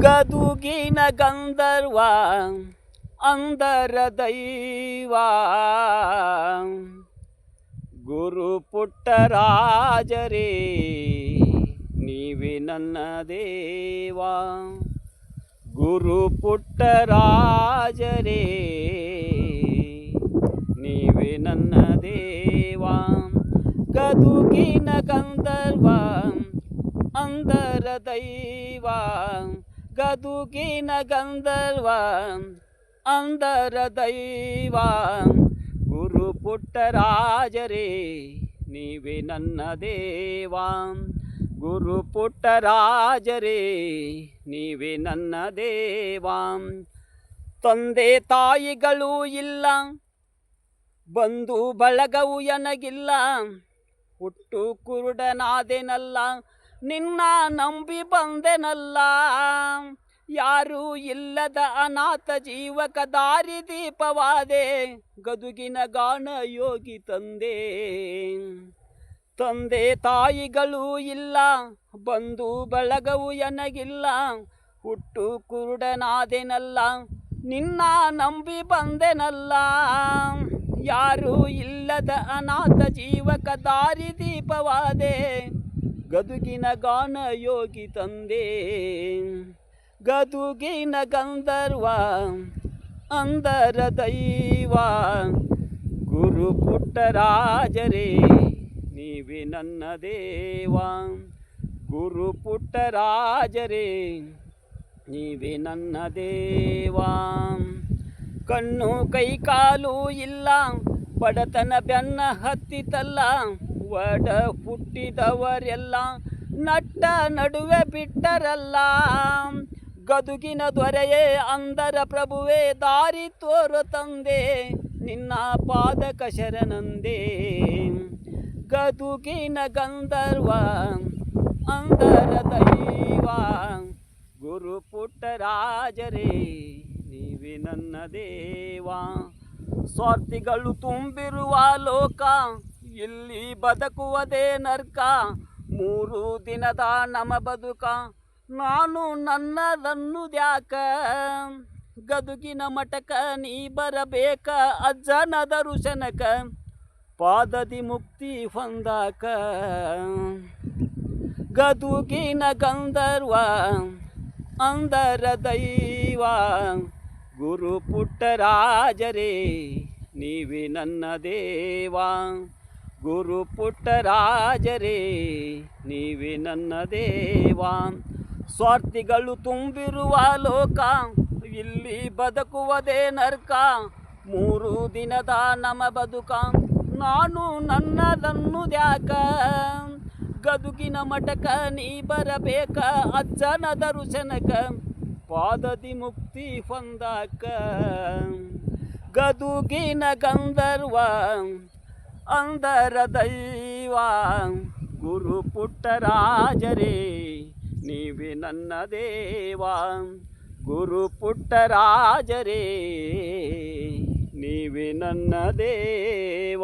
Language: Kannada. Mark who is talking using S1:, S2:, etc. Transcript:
S1: ಗದುಗಿನ ಗಂಧರ್ವ ಅಂದರ ದೈವ ಗುರು ಪುಟ್ಟರಾಜರೇ ನೀವೇ ನನ್ನ ದೇವ. ಗುರು ಪುಟ್ಟರಾಜರೇ ನೀವೇ ನನ್ನ ದೇವ. ಗದುಗಿನ ಗಂಧರ್ವ ಅಂದರ ದೈವ ಗದುಗಿನ ಗಂಧರ್ವ ಅಂದರ ದೈವ ಗುರು ಪುಟ್ಟರಾಜರೇ ನೀವೇ ನನ್ನ ದೇವ. ಗುರು ಪುಟ್ಟರಾಜರೇ ನೀವೇ ನನ್ನ ದೇವ. ತಂದೆ ತಾಯಿಗಳು ಇಲ್ಲ, ಬಂಧು ಬಳಗವು ಎನಗಿಲ್ಲ, ಹುಟ್ಟು ಕುರುಡನಾದೆನಲ್ಲ, ನಿನ್ನ ನಂಬಿ ಬಂದೆನಲ್ಲ. ಯಾರೂ ಇಲ್ಲದ ಅನಾಥ ಜೀವಕ ದಾರಿ ದೀಪವಾದೆ, ಗದುಗಿನ ಗಾನ ಯೋಗಿ ತಂದೆ. ತಂದೆ ತಾಯಿಗಳು ಇಲ್ಲ, ಬಂಧು ಬಳಗವು ಎನಗಿಲ್ಲ, ಹುಟ್ಟು ಕುರುಡನಾದೆನಲ್ಲ, ನಿನ್ನ ನಂಬಿ ಬಂದೆನಲ್ಲ. ಯಾರೂ ಇಲ್ಲದ ಅನಾಥ ಜೀವಕ ದಾರಿ ದೀಪವಾದೆ, ಗದುಗಿನ ಗಾನ ಯೋಗಿ ತಂದೆ. ಗದುಗಿನ ಗಂಧರ್ವ ಅಂದರ ದೈವ ಗುರು ಪುಟ್ಟರಾಜರೇ ನೀವೇ ನನ್ನ ದೇವ. ಗುರು ಪುಟ್ಟರಾಜರೇ ನೀವೇ ನನ್ನ ದೇವ. ಕಣ್ಣು ಕೈ ಕಾಲು ಇಲ್ಲ, ಬಡತನ ಬೆನ್ನ ಹತ್ತಿತಲ್ಲ, ಒಡ ಹುಟ್ಟಿದವರೆಲ್ಲ ನಟ್ಟ ನಡುವೆ ಬಿಟ್ಟರಲ್ಲ. ಗದುಗಿನ ದೊರೆಯೇ ಅಂದರ ಪ್ರಭುವೇ ದಾರಿ ತೋರು ತಂದೆ, ನಿನ್ನ ಪಾದಕ ಶರಣಂದೇ. ಗದುಗಿನ ಗಂಧರ್ವ ಅಂದರ ದೈವ ಗುರು ಪುಟ್ಟರಾಜರೇ ನೀವೇ ನನ್ನ ದೇವ. ಸ್ವಾರ್ಥಿಗಳು ತುಂಬಿರುವ ಲೋಕ, ಇಲ್ಲಿ ಬದುಕುವುದೇ ನರ್ಕ. 3 ದಿನದ ನಮ ಬದುಕ, ನಾನು ನನ್ನದನ್ನುದ್ಯಾಕ. ಗದುಗಿನ ಮಠಕ ನೀ ಬರಬೇಕ, ಅಜ್ಜನ ದರ್ಶನಕ, ಪಾದದಿ ಮುಕ್ತಿ ಹೊಂದಾಕ. ಗದುಗಿನ ಗಂಧರ್ವ ಅಂದರ ದೈವ ಗುರು ಪುಟ್ಟರಾಜರೇ ನೀವೇ ನನ್ನ ದೇವ. ಗುರು ಪುಟ್ಟರಾಜರೇ ನೀವೇ ನನ್ನ ದೇವ. ಸ್ವಾರ್ಥಿಗಳು ತುಂಬಿರುವ ಲೋಕ, ಇಲ್ಲಿ ಬದುಕುವುದೇ ನರ್ಕ. 3 ದಿನದ ನಮ ಬದುಕ, ನಾನು ನನ್ನದನ್ನುದ್ಯಾಕ. ಗದುಗಿನ ಮಠಕ ನೀ ಬರಬೇಕ, ಅಜ್ಜನ ದರ್ಶನಕ, ಪಾದದಿ ಮುಕ್ತಿ ಹೊಂದಾಕ. ಗದುಗಿನ ಗಂಧರ್ವ ಅಂದರ ದೈವ ಗುರು ಪುಟ್ಟರಾಜರೇ ನೀವೇ ನನ್ನ ದೇವ. ಗುರು ಪುಟ್ಟರಾಜರೇ ನೀವೇ ನನ್ನ ದೇವ.